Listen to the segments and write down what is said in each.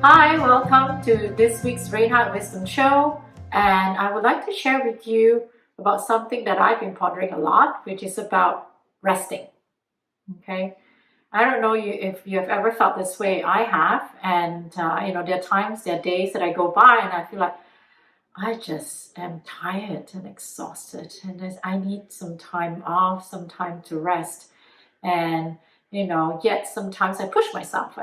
Hi, welcome to this week's Reinhardt Wisdom Show. And I would like to share with you about something that I've been pondering a lot, which is about resting. Okay. I don't know if you have ever felt this way. I have. And, there are times, there are days that I go by and I feel like I just am tired and exhausted. And I need some time off, some time to rest. And yet sometimes I push myself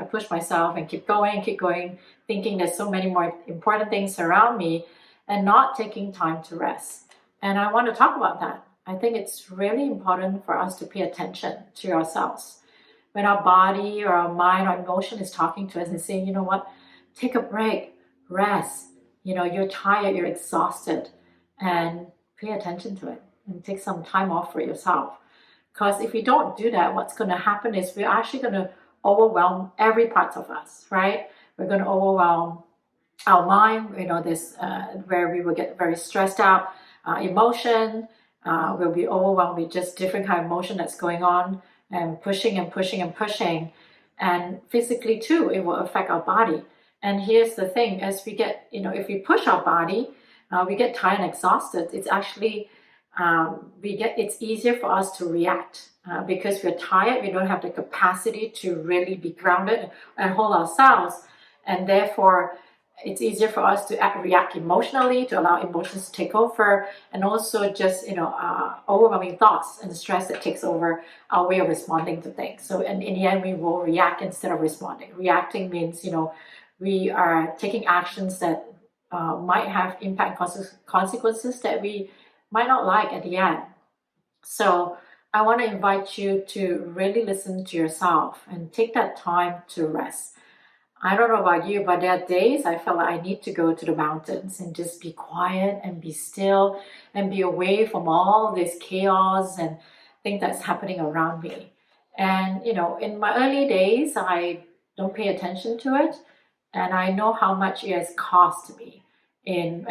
and keep going, thinking there's so many more important things around me and not taking time to rest. And I want to talk about that. I think it's really important for us to pay attention to ourselves when our body or our mind or emotion is talking to us and saying, you know what, take a break, rest. You're tired, you're exhausted, and pay attention to it and take some time off for yourself. Because if we don't do that, what's going to happen is we're actually going to overwhelm every part of us, right? We're going to overwhelm our mind, this where we will get very stressed out, emotion, we'll be overwhelmed with just different kind of emotion that's going on and pushing and pushing and pushing. And physically too, it will affect our body. And here's the thing, as we get, if we push our body, we get tired and exhausted. It's actually it's easier for us to react because we're tired. We don't have the capacity to really be grounded and hold ourselves, and therefore it's easier for us to react emotionally, to allow emotions to take over, and also just overwhelming thoughts and stress that takes over our way of responding to things. So in the end, we will react instead of responding. Reacting means we are taking actions that might have impact consequences that we might not like at the end. So I want to invite you to really listen to yourself and take that time to rest. I don't know about you, but there are days I felt like I need to go to the mountains and just be quiet and be still and be away from all this chaos and things that's happening around me. And, in my early days, I don't pay attention to it. And I know how much it has cost me in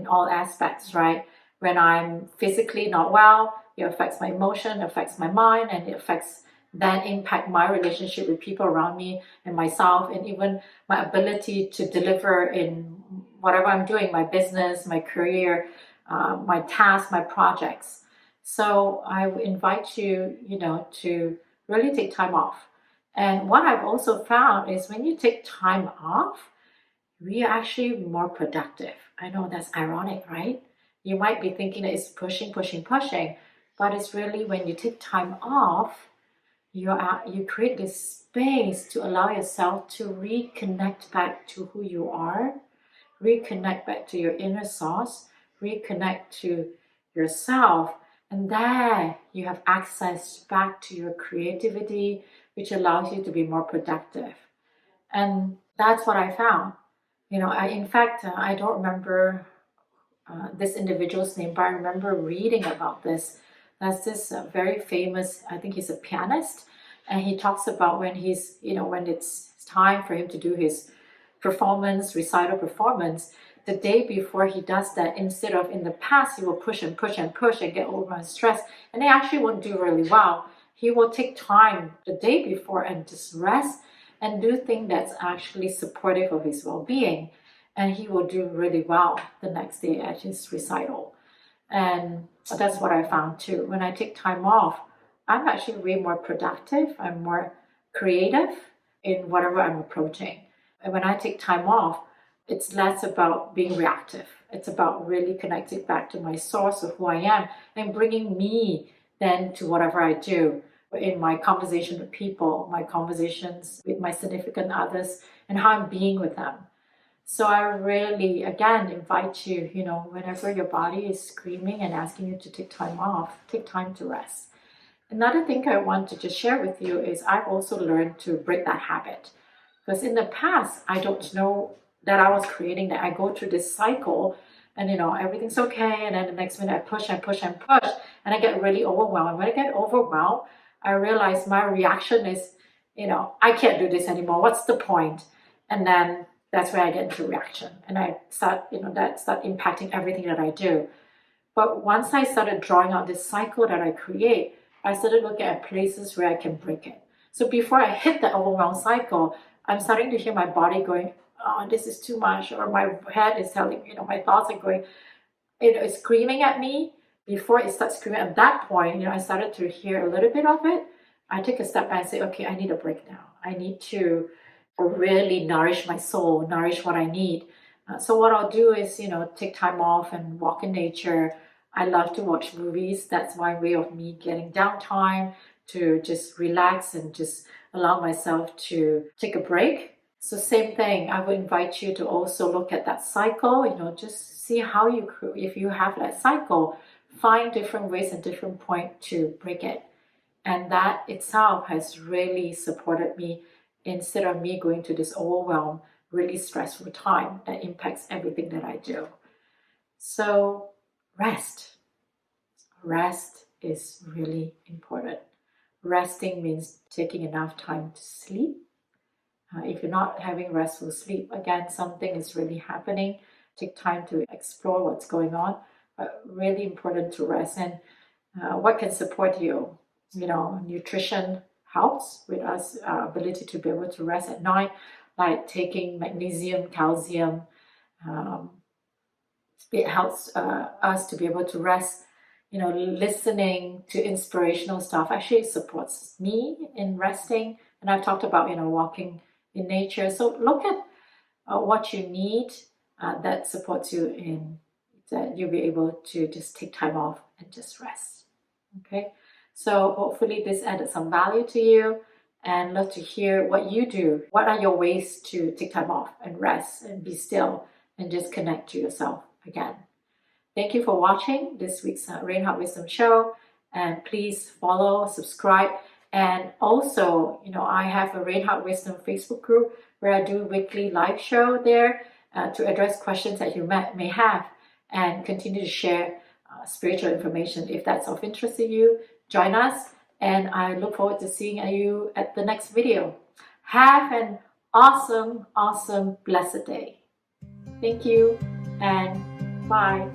all aspects, right? When I'm physically not well, it affects my emotion, affects my mind, and it affects then impact my relationship with people around me and myself, and even my ability to deliver in whatever I'm doing, my business, my career, my tasks, my projects. So I invite you, to really take time off. And what I've also found is when you take time off, we are actually more productive. I know that's ironic, right? You might be thinking that it's pushing, pushing, pushing, but it's really when you take time off, you create this space to allow yourself to reconnect back to who you are, reconnect back to your inner source, reconnect to yourself, and there you have access back to your creativity, which allows you to be more productive. And that's what I found. In fact, I don't remember this individual's name, but I remember reading about this. That's this very famous, I think he's a pianist, and he talks about when when it's time for him to do his recital performance, the day before he does that, instead of in the past, he will push and push and push and get over and stress, and they actually won't do really well. He will take time the day before and just rest and do things that's actually supportive of his well-being, and he will do really well the next day at his recital. And that's what I found too. When I take time off, I'm actually way more productive. I'm more creative in whatever I'm approaching. And when I take time off, it's less about being reactive. It's about really connecting back to my source of who I am and bringing me then to whatever I do in my conversation with people, my conversations with my significant others, and how I'm being with them. So I really, again, invite you, whenever your body is screaming and asking you to take time off, take time to rest. Another thing I want to just share with you is I've also learned to break that habit. Because in the past, I don't know that I was creating that. I go through this cycle and, everything's okay. And then the next minute I push and push and push and I get really overwhelmed. And when I get overwhelmed, I realize my reaction is, I can't do this anymore. What's the point? And then that's where I get into reaction. And I start, that start impacting everything that I do. But once I started drawing out this cycle that I create, I started looking at places where I can break it. So before I hit the overwhelmed cycle, I'm starting to hear my body going, oh, this is too much, or my head is telling, my thoughts are going, it's screaming at me. Before it starts screaming, at that point, I started to hear a little bit of it. I take a step back and say, okay, I need a break now. I need to really nourish my soul, nourish what I need. So what I'll do is, take time off and walk in nature. I love to watch movies. That's my way of me getting downtime to just relax and just allow myself to take a break. So same thing, I would invite you to also look at that cycle, just see how if you have that cycle, find different ways and different point to break it. And that itself has really supported me instead of me going to this overwhelmed, really stressful time that impacts everything that I do. So rest. Rest is really important. Resting means taking enough time to sleep. If you're not having restful sleep, again, something is really happening. Take time to explore what's going on, but really important to rest. And what can support you? Nutrition helps with us ability to be able to rest at night, like taking magnesium, calcium. It helps us to be able to rest. Listening to inspirational stuff actually supports me in resting. And I've talked about, walking in nature. So look at what you need that supports you in that you'll be able to just take time off and just rest. Okay. So hopefully this added some value to you, and love to hear what you do. What are your ways to take time off and rest and be still and just connect to yourself again? Thank you for watching this week's Reinhardt Wisdom Show, and please follow, subscribe, and also, I have a Reinhardt Wisdom Facebook group where I do weekly live show there to address questions that you may have and continue to share spiritual information. If that's of interest to you, join us, and I look forward to seeing you at the next video. Have an awesome, awesome, blessed day. Thank you, and bye.